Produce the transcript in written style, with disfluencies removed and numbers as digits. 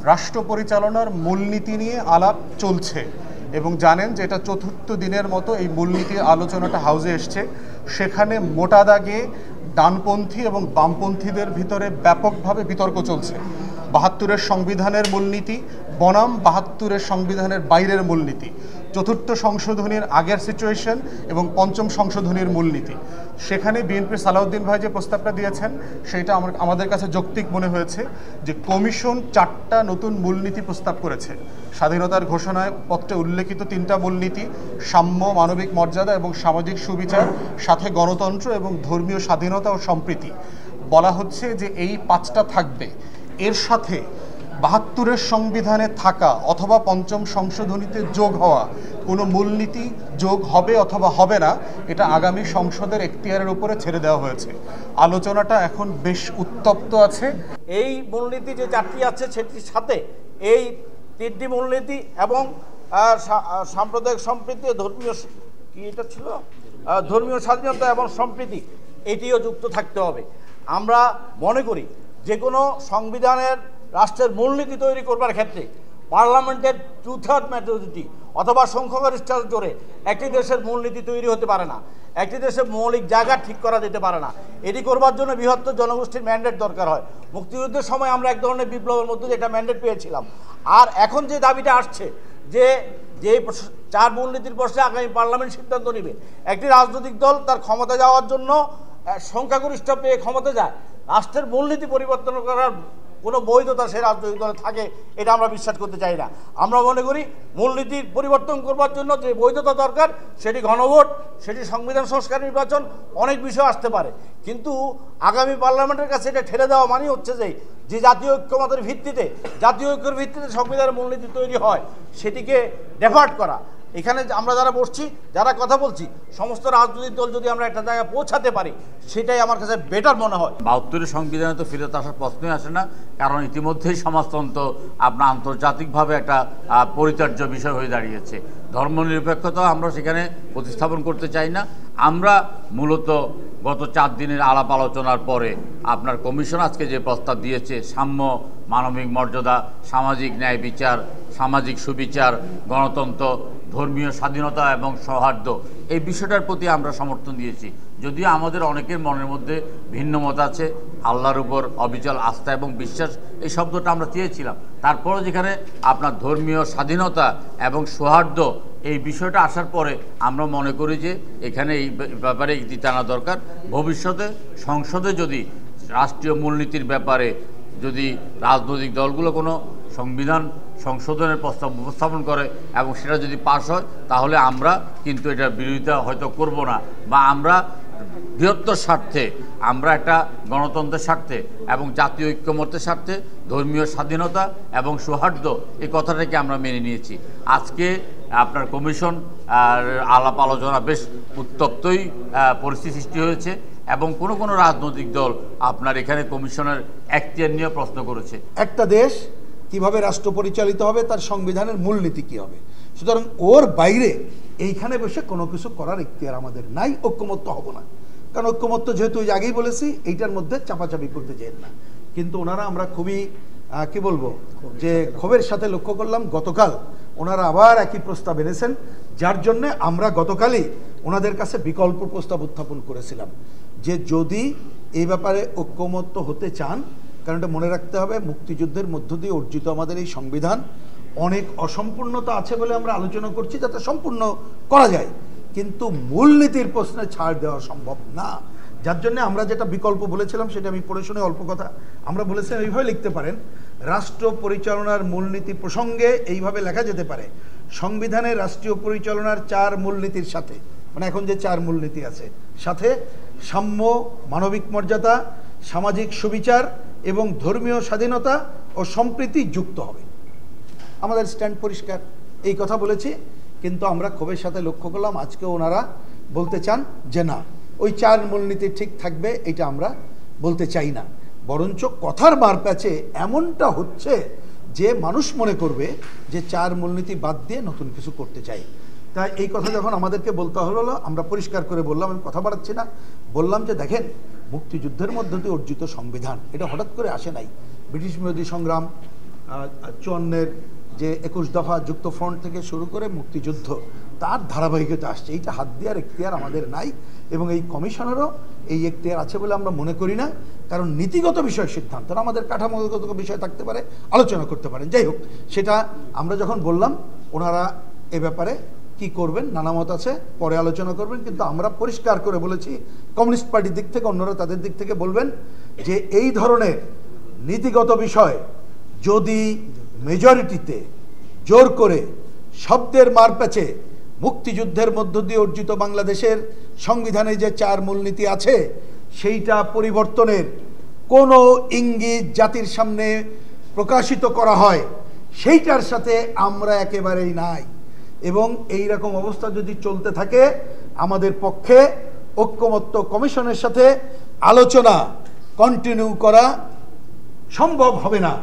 রাষ্ট্র পরিচালনার মূলনীতি নিয়ে আলাপ চলছে এবং জানেন যে এটা চতুর্থ দিনের মতো এই মূলনীতি আলোচনাটা হাউজে এসছে। সেখানে মোটা দাগে ডানপন্থী এবং বামপন্থীদের ভিতরে ব্যাপকভাবে বিতর্ক চলছে। ৭২-এর সংবিধানের মূলনীতি বনাম ৭২-এর সংবিধানের বাইরের মূলনীতি, চতুর্থ সংশোধনীর আগের সিচুয়েশন এবং পঞ্চম সংশোধনীর মূলনীতি। সেখানে বিএনপির সালাউদ্দিন ভাই যে প্রস্তাবটা দিয়েছেন সেটা আমাদের কাছে যৌক্তিক মনে হয়েছে যে কমিশন 4টা নতুন মূলনীতি প্রস্তাব করেছে। স্বাধীনতার ঘোষণায় পত্রে উল্লেখিত 3টা মূলনীতি, সাম্য, মানবিক মর্যাদা এবং সামাজিক সুবিচার, সাথে গণতন্ত্র এবং ধর্মীয় স্বাধীনতা ও সম্প্রীতি। বলা হচ্ছে যে এই 5টা থাকবে। এর সাথে ৭২-এর সংবিধানে থাকা অথবা পঞ্চম সংশোধনীতে যোগ হওয়া কোনো মূলনীতি যোগ হবে অথবা হবে না, এটা আগামী সংসদের এখতিয়ারের উপরে ছেড়ে দেওয়া হয়েছে। আলোচনাটা এখন বেশ উত্তপ্ত আছে। এই মূলনীতি যে 4টি আছে সেটির সাথে এই 3টি মূলনীতি এবং সাম্প্রদায়িক সম্প্রীতি, ধর্মীয় কি এটা ছিল, ধর্মীয় স্বাধীনতা এবং সম্প্রীতি, এটিও যুক্ত থাকতে হবে। আমরা মনে করি যে কোনো সংবিধানের রাষ্ট্রের মূলনীতি তৈরি করবার ক্ষেত্রে পার্লামেন্টের 2/3 মেজরিটি অথবা সংখ্যাগরিষ্ঠতার জোরে একটি দেশের মূলনীতি তৈরি হতে পারে না, একটি দেশের মৌলিক জায়গা ঠিক করা যেতে পারে না। এটি করবার জন্য বৃহত্তর জনগোষ্ঠীর ম্যান্ডেট দরকার হয়। মুক্তিযুদ্ধের সময় আমরা এক ধরনের বিপ্লবের মধ্যে দিয়ে একটা ম্যান্ডেট পেয়েছিলাম। আর এখন যে দাবিটা আসছে যে 4 মূলনীতির প্রশ্নে আগামী পার্লামেন্ট সিদ্ধান্ত নেবে, একটি রাজনৈতিক দল তার ক্ষমতা যাওয়ার জন্য সংখ্যাগরিষ্ঠ পেয়ে ক্ষমতা যায়, রাষ্ট্রের মূলনীতি পরিবর্তন করার কোনো বৈধতা সে রাজনৈতিক দলে থাকে, এটা আমরা বিশ্বাস করতে চাই না। আমরা মনে করি মূলনীতির পরিবর্তন করবার জন্য যে বৈধতা দরকার সেটি গণভোট, সেটি সংবিধান সংস্কার নির্বাচন, অনেক বিষয় আসতে পারে। কিন্তু আগামী পার্লামেন্টের কাছে এটা ঠেলে দেওয়া মানে হচ্ছে যে জাতীয় ঐক্যমতের ভিত্তিতে, জাতীয় ঐক্যের ভিত্তিতে সংবিধানের মূলনীতি তৈরি হয় সেটিকে ডেফার্ট করা। এখানে আমরা যারা বসছি, যারা কথা বলছি, সমস্ত রাজনৈতিক দল যদি আমরা একটা জায়গায় পৌঁছাতে পারি সেটাই আমার কাছে বেটার মনে হয়। ৭২-এর সংবিধানে তো ফিরত আসার প্রশ্নই আসে না, কারণ ইতিমধ্যেই সমাজতন্ত্র আপনার আন্তর্জাতিকভাবে একটা পরিচার্য বিষয় হয়ে দাঁড়িয়েছে। ধর্মনিরপেক্ষতা আমরা সেখানে প্রতিস্থাপন করতে চাই না। আমরা মূলত গত 4 দিনের আলাপ আলোচনার পরে আপনার কমিশন আজকে যে প্রস্তাব দিয়েছে, সাম্য, মানবিক মর্যাদা, সামাজিক ন্যায় বিচার, সামাজিক সুবিচার, গণতন্ত্র, ধর্মীয় স্বাধীনতা এবং সৌহার্দ্য, এই বিষয়টার প্রতি আমরা সমর্থন দিয়েছি। যদিও আমাদের অনেকের মনের মধ্যে ভিন্ন মত আছে, আল্লাহর উপর অবিচল আস্থা এবং বিশ্বাস, এই শব্দটা আমরা চেয়েছিলাম। তারপরে যেখানে আপনার ধর্মীয় স্বাধীনতা এবং সৌহার্দ্য এই বিষয়টা আসার পরে আমরা মনে করি যে এখানে এই ব্যাপারে ইতি টানা দরকার। ভবিষ্যতে সংসদে যদি রাষ্ট্রীয় মূলনীতির ব্যাপারে যদি রাজনৈতিক দলগুলো কোনো সংবিধান সংশোধনের প্রস্তাব উপস্থাপন করে এবং সেটা যদি পাশ হয়, তাহলে আমরা কিন্তু এটার বিরোধিতা হয়তো করব না, বা আমরা বৃহত্তর স্বার্থে, আমরা একটা গণতন্ত্রের স্বার্থে এবং জাতীয় ঐক্যমত্যের স্বার্থে ধর্মীয় স্বাধীনতা এবং সৌহার্দ্য এই কথাটাকে আমরা মেনে নিয়েছি। আজকে আপনার কমিশন আলাপ আলোচনা বেশ উত্তপ্তই পরিস্থিতি সৃষ্টি হয়েছে এবং কোনো রাজনৈতিক দল আপনার এখানে কমিশনের এখতিয়ার নিয়ে প্রশ্ন করেছে। একটা দেশ কিভাবে রাষ্ট্র পরিচালিত হবে, তার সংবিধানের মূলনীতি কী হবে, সুতরাং ওর বাইরে এইখানে বসে কোনো কিছু করার এখতিয়ার আমাদের নাই। ঐক্যমত্য হব না, কারণ ঐক্যমত্য যেহেতু আগেই বলেছি এইটার মধ্যে চাপাচাপি করতে চাই না। কিন্তু ওনারা, আমরা খুবই কি বলবো যে ক্ষোভের সাথে লক্ষ্য করলাম গতকাল ওনারা আবার একই প্রস্তাব এনেছেন, যার জন্যে আমরা গতকালই ওনাদের কাছে বিকল্প প্রস্তাব উত্থাপন করেছিলাম যে যদি এই ব্যাপারে ঐক্যমত্য হতে চান, কারণ এটা মনে রাখতে হবে মুক্তিযুদ্ধের মধ্য দিয়ে অর্জিত আমাদের এই সংবিধান অনেক অসম্পূর্ণতা আছে বলে আমরা আলোচনা করছি যাতে সম্পূর্ণ করা যায়, কিন্তু মূলনীতির প্রশ্নে ছাড় দেওয়া সম্ভব না। যার জন্য আমরা যেটা বিকল্প বলেছিলাম সেটা আমি পড়ে শুনে অল্প কথা, আমরা বলেছিলাম এইভাবে লিখতে পারেন, রাষ্ট্র পরিচালনার মূলনীতি প্রসঙ্গে এইভাবে লেখা যেতে পারে, সংবিধানের রাষ্ট্রীয় পরিচালনার 4 মূলনীতির সাথে, মানে এখন যে 4 মূলনীতি আছে, সাথে সাম্য, মানবিক মর্যাদা, সামাজিক সুবিচার এবং ধর্মীয় স্বাধীনতা ও সম্প্রীতি যুক্ত হবে। আমাদের স্ট্যান্ড পরিষ্কার, এই কথা বলেছি। কিন্তু আমরা ক্ষোভের সাথে লক্ষ্য করলাম আজকে ওনারা বলতে চান যে না, ওই 4 মূলনীতি ঠিক থাকবে, এটা আমরা বলতে চাই না। বরঞ্চ কথার মারপ্যাচে এমনটা হচ্ছে যে মানুষ মনে করবে যে 4 মূলনীতি বাদ দিয়ে নতুন কিছু করতে চাই। তাই এই কথা যখন আমাদেরকে বলতে হলো, আমরা পরিষ্কার করে বললাম, আমি কথা বাড়াচ্ছি না, বললাম যে দেখেন, মুক্তিযুদ্ধের মধ্য দিয়ে অর্জিত সংবিধান এটা হঠাৎ করে আসে নাই। ব্রিটিশ বিরোধী সংগ্রাম, 54-এর যে 21 দফা যুক্ত ফ্রন্ট থেকে শুরু করে মুক্তিযুদ্ধ, তার ধারাবাহিকতা আসছে। এইটা হাত দেওয়ার এখতিয়ার আমাদের নাই, এবং এই কমিশনেরও এই এখতিয়ার আছে বলে আমরা মনে করি না। কারণ নীতিগত বিষয় সিদ্ধান্ত আমাদের কাঠামোগত বিষয় থাকতে পারে, আলোচনা করতে পারেন। যাই হোক, সেটা আমরা যখন বললাম, ওনারা এ ব্যাপারে কি করবেন নানা মত আছে, পরে আলোচনা করবেন। কিন্তু আমরা পরিষ্কার করে বলেছি, কমিউনিস্ট পার্টির দিক থেকে, অন্যরা তাদের দিক থেকে বলবেন যে এই ধরনের নীতিগত বিষয় যদি মেজরিটিতে জোর করে শব্দের মারপ্যাচে মুক্তিযুদ্ধের মধ্য দিয়ে অর্জিত বাংলাদেশের সংবিধানে যে 4 মূলনীতি আছে, সেইটা পরিবর্তনের কোনো ইঙ্গিত জাতির সামনে প্রকাশিত করা হয়, সেইটার সাথে আমরা একেবারেই নাই। এবং এই রকম অবস্থা যদি চলতে থাকে, আমাদের পক্ষে ঐক্যমত্য কমিশনের সাথে আলোচনা কন্টিনিউ করা সম্ভব হবে না।